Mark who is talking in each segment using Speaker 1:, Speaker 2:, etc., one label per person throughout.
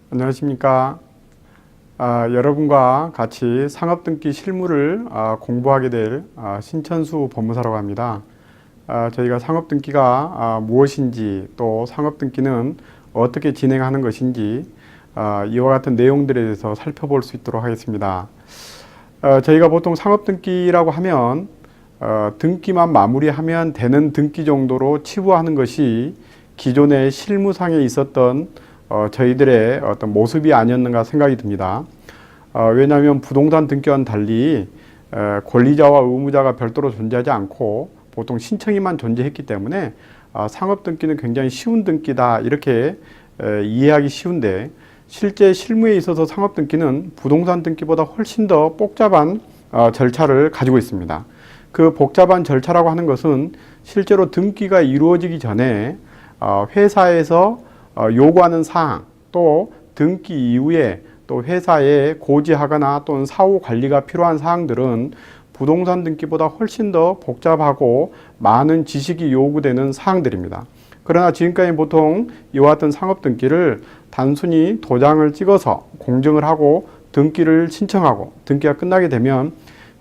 Speaker 1: 안녕하십니까. 여러분과 같이 상업등기 실무를 공부하게 될 신천수 법무사라고 합니다. 저희가 상업등기가 무엇인지, 또 상업등기는 어떻게 진행하는 것인지 이와 같은 내용들에 대해서 살펴볼 수 있도록 하겠습니다. 저희가 보통 상업등기라고 하면 등기만 마무리하면 되는 등기 정도로 치부하는 것이 기존의 실무상에 있었던 저희들의 어떤 모습이 아니었는가 생각이 듭니다. 왜냐하면 부동산 등기와는 달리 권리자와 의무자가 별도로 존재하지 않고 보통 신청인만 존재했기 때문에 상업등기는 굉장히 쉬운 등기다 이렇게 이해하기 쉬운데, 실제 실무에 있어서 상업등기는 부동산 등기보다 훨씬 더 복잡한 절차를 가지고 있습니다. 그 복잡한 절차라고 하는 것은 실제로 등기가 이루어지기 전에 회사에서 요구하는 사항, 또 등기 이후에 또 회사에 고지하거나 또는 사후 관리가 필요한 사항들은 부동산 등기보다 훨씬 더 복잡하고 많은 지식이 요구되는 사항들입니다. 그러나 지금까지 보통 이와 같은 상업등기를 단순히 도장을 찍어서 공증을 하고 등기를 신청하고 등기가 끝나게 되면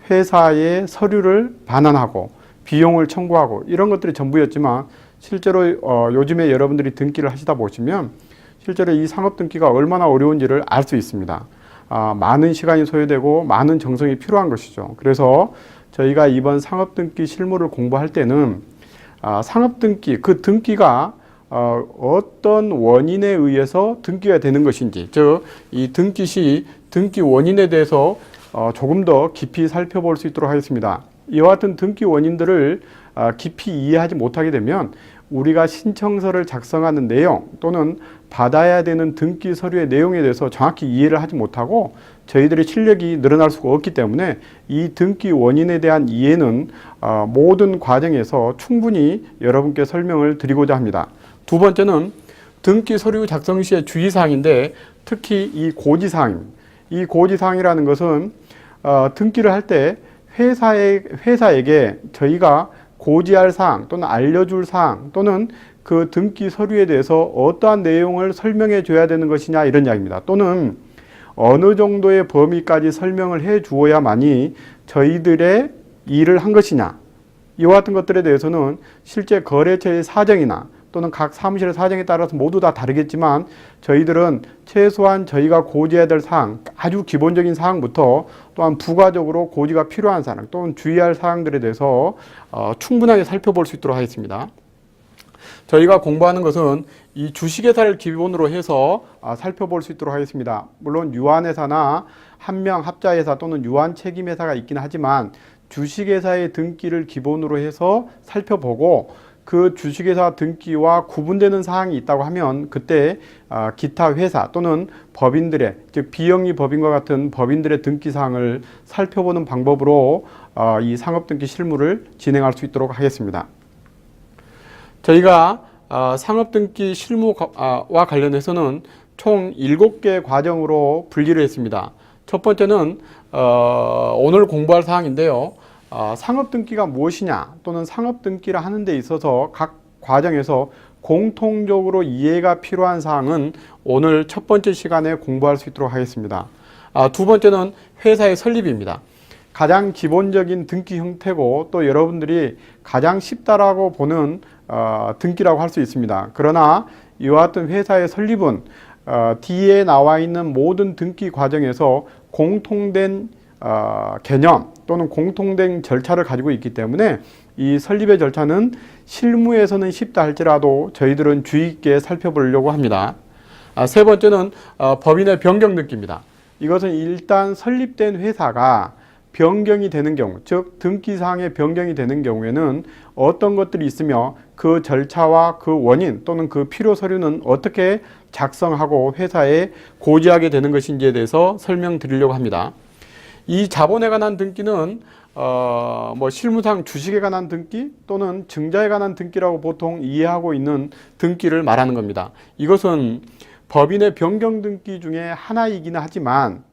Speaker 1: 회사에 서류를 반환하고 비용을 청구하고 이런 것들이 전부였지만, 실제로 요즘에 여러분들이 등기를 하시다 보시면 실제로 이 상업등기가 얼마나 어려운지를 알 수 있습니다. 많은 시간이 소요되고 많은 정성이 필요한 것이죠. 그래서 저희가 이번 상업등기 실무를 공부할 때는 상업등기, 그 등기가 어떤 원인에 의해서 등기가 되는 것인지, 즉 이 등기 시 등기 원인에 대해서 조금 더 깊이 살펴볼 수 있도록 하겠습니다. 이와 같은 등기 원인들을 깊이 이해하지 못하게 되면 우리가 신청서를 작성하는 내용 또는 받아야 되는 등기 서류의 내용에 대해서 정확히 이해를 하지 못하고 저희들의 실력이 늘어날 수가 없기 때문에 이 등기 원인에 대한 이해는 모든 과정에서 충분히 여러분께 설명을 드리고자 합니다. 두 번째는 등기 서류 작성 시의 주의사항인데, 특히 이 고지사항입니다. 이 고지사항이라는 것은 등기를 할 때 회사에게 저희가 고지할 사항 또는 알려줄 사항 또는 그 등기 서류에 대해서 어떠한 내용을 설명해 줘야 되는 것이냐, 이런 이야기입니다. 또는 어느 정도의 범위까지 설명을 해 주어야만이 저희들의 일을 한 것이냐, 이와 같은 것들에 대해서는 실제 거래처의 사정이나 또는 각 사무실의 사정에 따라서 모두 다 다르겠지만, 저희들은 최소한 저희가 고지해야 될 사항, 아주 기본적인 사항부터 또한 부가적으로 고지가 필요한 사항 또는 주의할 사항들에 대해서 충분하게 살펴볼 수 있도록 하겠습니다. 저희가 공부하는 것은 이 주식회사를 기본으로 해서 살펴볼 수 있도록 하겠습니다. 물론 유한회사나 한명합자회사 또는 유한책임회사가 있긴 하지만 주식회사의 등기를 기본으로 해서 살펴보고, 그 주식회사 등기와 구분되는 사항이 있다고 하면 그때 기타 회사 또는 법인들의, 즉 비영리 법인과 같은 법인들의 등기 사항을 살펴보는 방법으로 이 상업등기 실무를 진행할 수 있도록 하겠습니다. 저희가 상업등기 실무와 관련해서는 총 7개 과정으로 분리를 했습니다. 첫 번째는 오늘 공부할 사항인데요. 상업등기가 무엇이냐 또는 상업등기를 하는 데 있어서 각 과정에서 공통적으로 이해가 필요한 사항은 오늘 첫 번째 시간에 공부할 수 있도록 하겠습니다. 두 번째는 회사의 설립입니다. 가장 기본적인 등기 형태고 또 여러분들이 가장 쉽다라고 보는 등기라고 할 수 있습니다. 그러나 이와 같은 회사의 설립은 뒤에 나와 있는 모든 등기 과정에서 공통된 개념 또는 공통된 절차를 가지고 있기 때문에 이 설립의 절차는 실무에서는 쉽다 할지라도 저희들은 주의 있게 살펴보려고 합니다. 세 번째는 법인의 변경 등기입니다. 이것은 일단 설립된 회사가 변경이 되는 경우, 즉 등기사항의 변경이 되는 경우에는 어떤 것들이 있으며 그 절차와 그 원인 또는 그 필요 서류는 어떻게 작성하고 회사에 고지하게 되는 것인지에 대해서 설명드리려고 합니다. 이 자본에 관한 등기는 실무상 주식에 관한 등기 또는 증자에 관한 등기라고 보통 이해하고 있는 등기를 말하는 겁니다. 이것은 법인의 변경 등기 중에 하나이기는 하지만